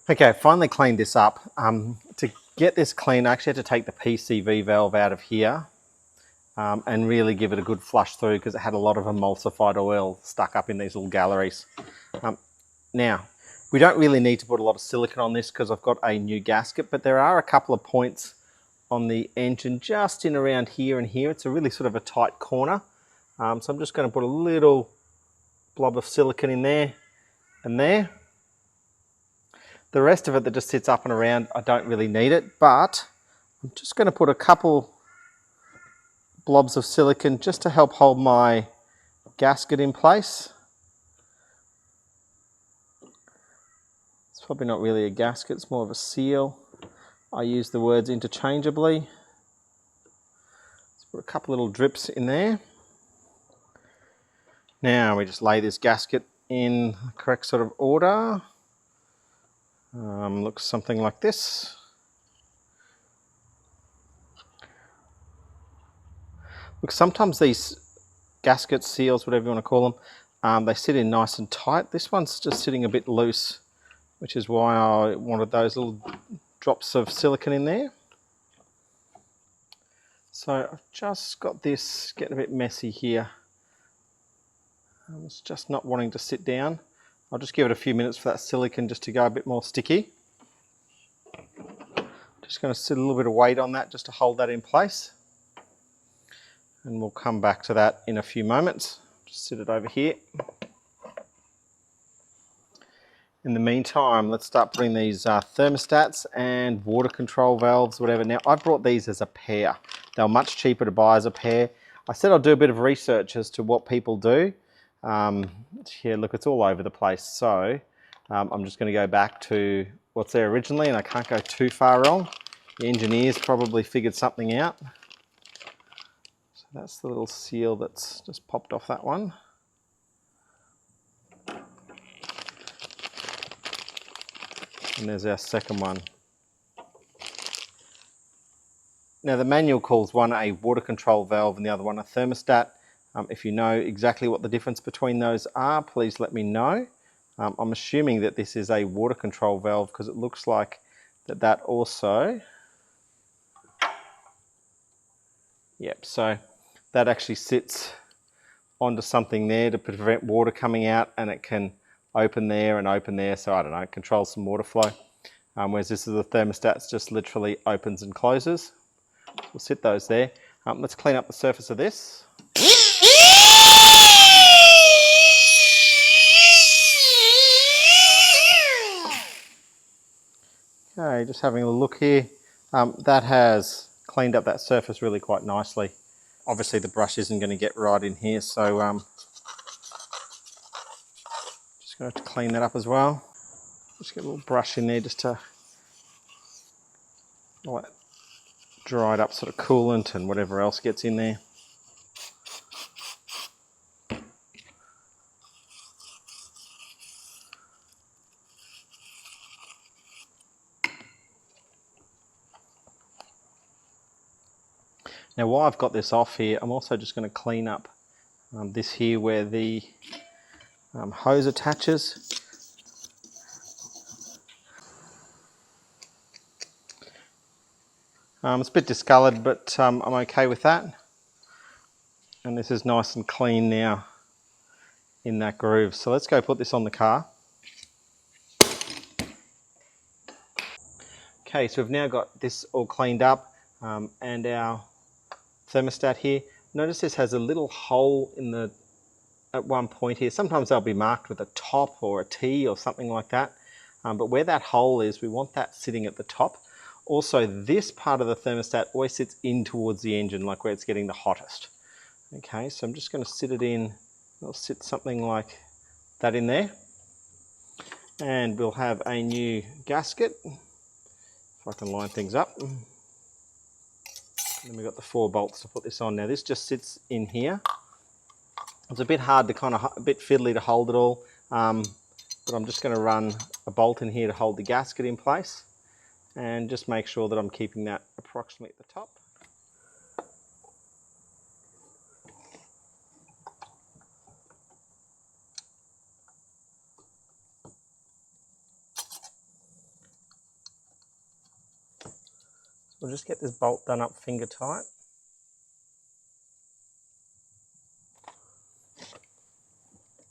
Okay, finally cleaned this up. To get this clean, I actually had to take the PCV valve out of here and really give it a good flush through because it had a lot of emulsified oil stuck up in these little galleries. Now, we don't really need to put a lot of silicone on this because I've got a new gasket, but there are a couple of points on the engine just in around here and here. It's a really sort of a tight corner. So I'm just going to put a little blob of silicone in there and there. The rest of it that just sits up and around, I don't really need it, but I'm just going to put a couple blobs of silicone just to help hold my gasket in place. It's probably not really a gasket, it's more of a seal. I use the words interchangeably. Let's put a couple little drips in there. Now we just lay this gasket in the correct sort of order. Looks something like this. Look, sometimes these gasket seals, whatever you want to call them, they sit in nice and tight. This one's just sitting a bit loose, which is why I wanted those little drops of silicone in there. So I've just got this getting a bit messy here. It's just not wanting to sit down. I'll just give it a few minutes for that silicone just to go a bit more sticky. Just going to sit a little bit of weight on that just to hold that in place. And we'll come back to that in a few moments. Just sit it over here. In the meantime, let's start putting these thermostats and water control valves, whatever. Now, I brought these as a pair. They were much cheaper to buy as a pair. I said I'll do a bit of research as to what people do. Here, look, it's all over the place. So I'm just going to go back to what's there originally, and I can't go too far wrong. The engineers probably figured something out. So that's the little seal that's just popped off that one. And there's our second one. Now the manual calls one a water control valve and the other one a thermostat. If you know exactly what the difference between those are, please let me know. I'm assuming that this is a water control valve because it looks like that also. Yep, so that actually sits onto something there to prevent water coming out, and it can open there and open there, so I don't know, it controls some water flow. Whereas this is the thermostat, just literally opens and closes. We'll sit those there. Let's clean up the surface of this. Okay, just having a look here. That has cleaned up that surface really quite nicely. Obviously the brush isn't going to get right in here, so just going to have to clean that up as well. Just get a little brush in there just to let it dried up sort of coolant and whatever else gets in there. Now while I've got this off here, I'm also just going to clean up this here where the hose attaches. It's a bit discoloured, but I'm okay with that. And this is nice and clean now in that groove. So let's go put this on the car. Okay, so we've now got this all cleaned up and our thermostat here. Notice this has a little hole in the at one point here. Sometimes they'll be marked with a top or a T or something like that. But where that hole is, we want that sitting at the top. Also, this part of the thermostat always sits in towards the engine, like where it's getting the hottest. Okay, so I'm just going to sit it in. I'll sit something like that in there. And we'll have a new gasket. If I can line things up. And then we've got the 4 bolts to put this on. Now this just sits in here. It's a bit hard to a bit fiddly to hold it all, but I'm just going to run a bolt in here to hold the gasket in place and just make sure that I'm keeping that approximately at the top. We'll just get this bolt done up finger tight.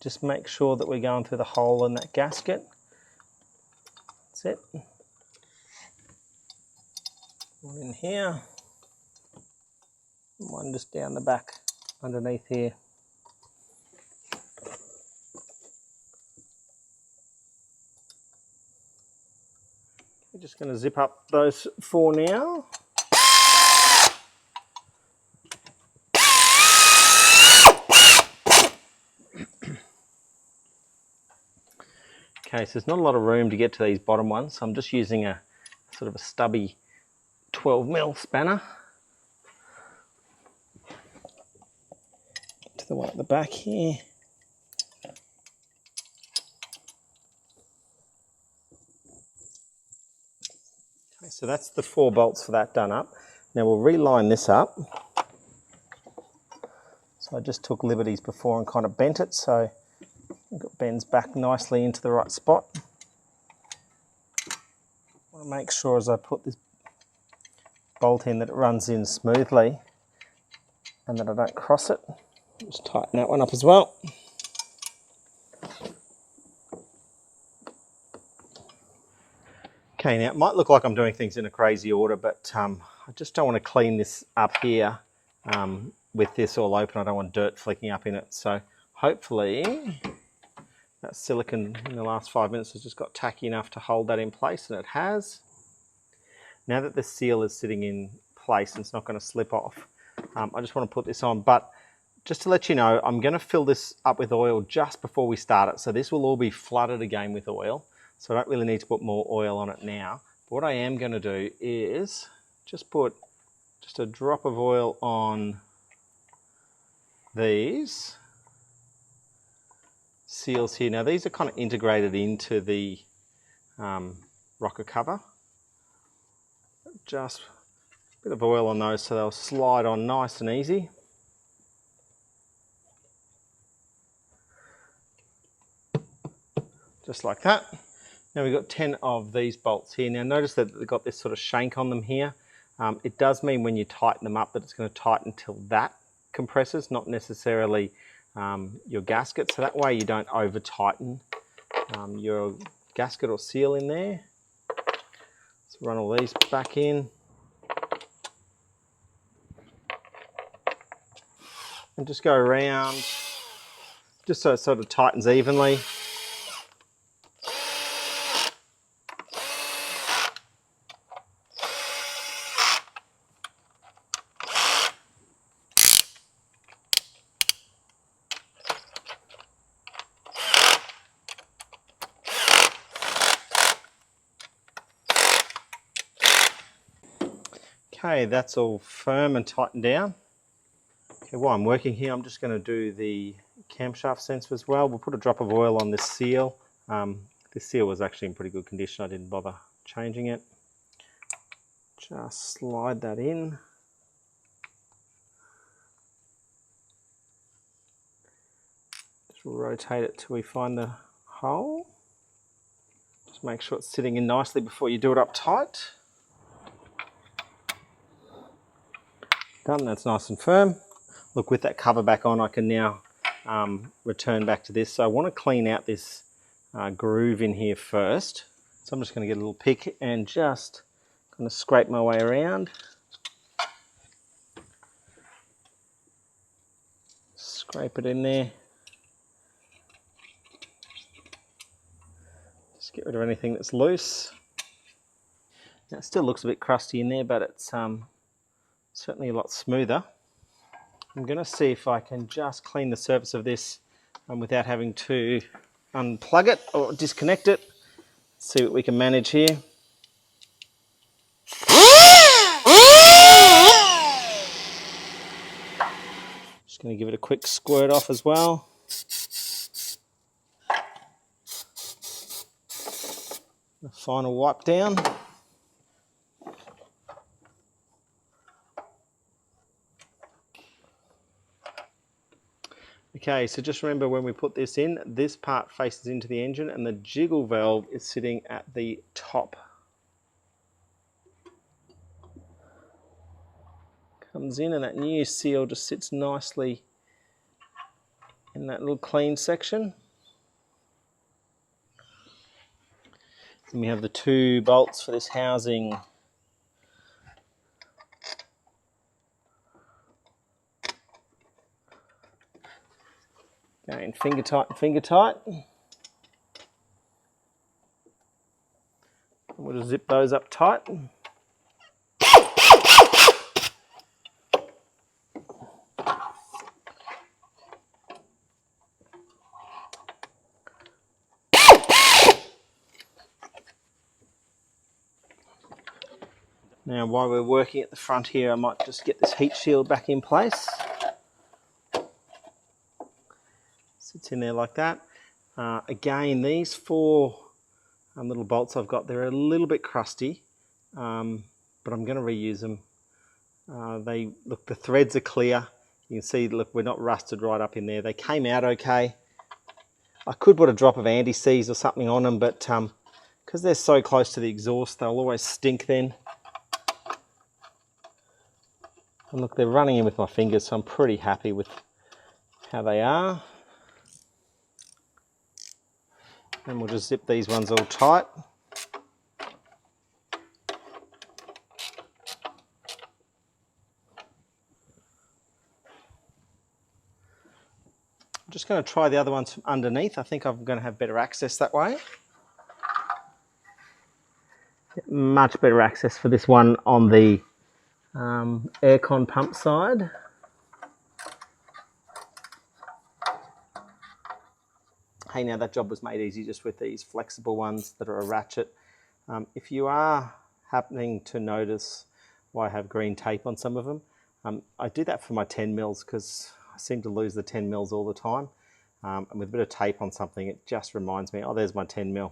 Just make sure that we're going through the hole in that gasket. That's it. One in here, and one just down the back underneath here. We're just going to zip up those 4 now. Okay, so there's not a lot of room to get to these bottom ones, so I'm just using a sort of a stubby 12mm spanner. To the one at the back here. Okay, so that's the 4 bolts for that done up. Now we'll reline this up. So I just took liberties before and kind of bent it, so it bends back nicely into the right spot. I want to make sure as I put this bolt in that it runs in smoothly and that I don't cross it. Just tighten that one up as well. Okay, now it might look like I'm doing things in a crazy order, but I just don't want to clean this up here with this all open. I don't want dirt flecking up in it. So hopefully that silicone in the last 5 minutes has just got tacky enough to hold that in place, and it has. Now that the seal is sitting in place and it's not going to slip off, I just want to put this on. But just to let you know, I'm going to fill this up with oil just before we start it. So this will all be flooded again with oil. So I don't really need to put more oil on it now. But what I am going to do is just put just a drop of oil on these seals here. Now these are kind of integrated into the rocker cover. Just a bit of oil on those so they'll slide on nice and easy. Just like that. Now we've got 10 of these bolts here. Now notice that they've got this sort of shank on them here. It does mean when you tighten them up that it's going to tighten till that compresses, not necessarily your gasket. So that way you don't over tighten your gasket or seal in there. Let's run all these back in. And just go around, just so it sort of tightens evenly. Okay, that's all firm and tightened down. Okay, while I'm working here, I'm just going to do the camshaft sensor as well. We'll put a drop of oil on this seal. This seal was actually in pretty good condition. I didn't bother changing it. Just slide that in. Just rotate it till we find the hole. Just make sure it's sitting in nicely before you do it up tight. Done, that's nice and firm. Look, with that cover back on, I can now return back to this. So I want to clean out this groove in here first. So I'm just going to get a little pick and just kind of scrape my way around. Scrape it in there. Just get rid of anything that's loose. Now it still looks a bit crusty in there, but it's certainly a lot smoother. I'm going to see if I can just clean the surface of this without having to unplug it or disconnect it. See what we can manage here. Just going to give it a quick squirt off as well. A final wipe down. Okay, so just remember when we put this in, this part faces into the engine and the jiggle valve is sitting at the top. comes in, and that new seal just sits nicely in that little clean section. Then we have the 2 bolts for this housing. Again, finger tight and finger tight. And we'll just zip those up tight. Now, while we're working at the front here, I might just get this heat shield back in place. Sits in there like that. Again, these 4 little bolts I've got, they're a little bit crusty, but I'm going to reuse them. Look, the threads are clear. You can see, look, we're not rusted right up in there. They came out okay. I could put a drop of anti-seize or something on them, but because they're so close to the exhaust, they'll always stink then. And look, they're running in with my fingers, so I'm pretty happy with how they are. And we'll just zip these ones all tight. I'm just going to try the other ones from underneath. I think I'm going to have better access that way. Much better access for this one on the aircon pump side. Hey, now that job was made easy just with these flexible ones that are a ratchet. If you are happening to notice why I have green tape on some of them, I do that for my 10 mils because I seem to lose the 10 mils all the time. And with a bit of tape on something, it just reminds me, oh, there's my 10 mil.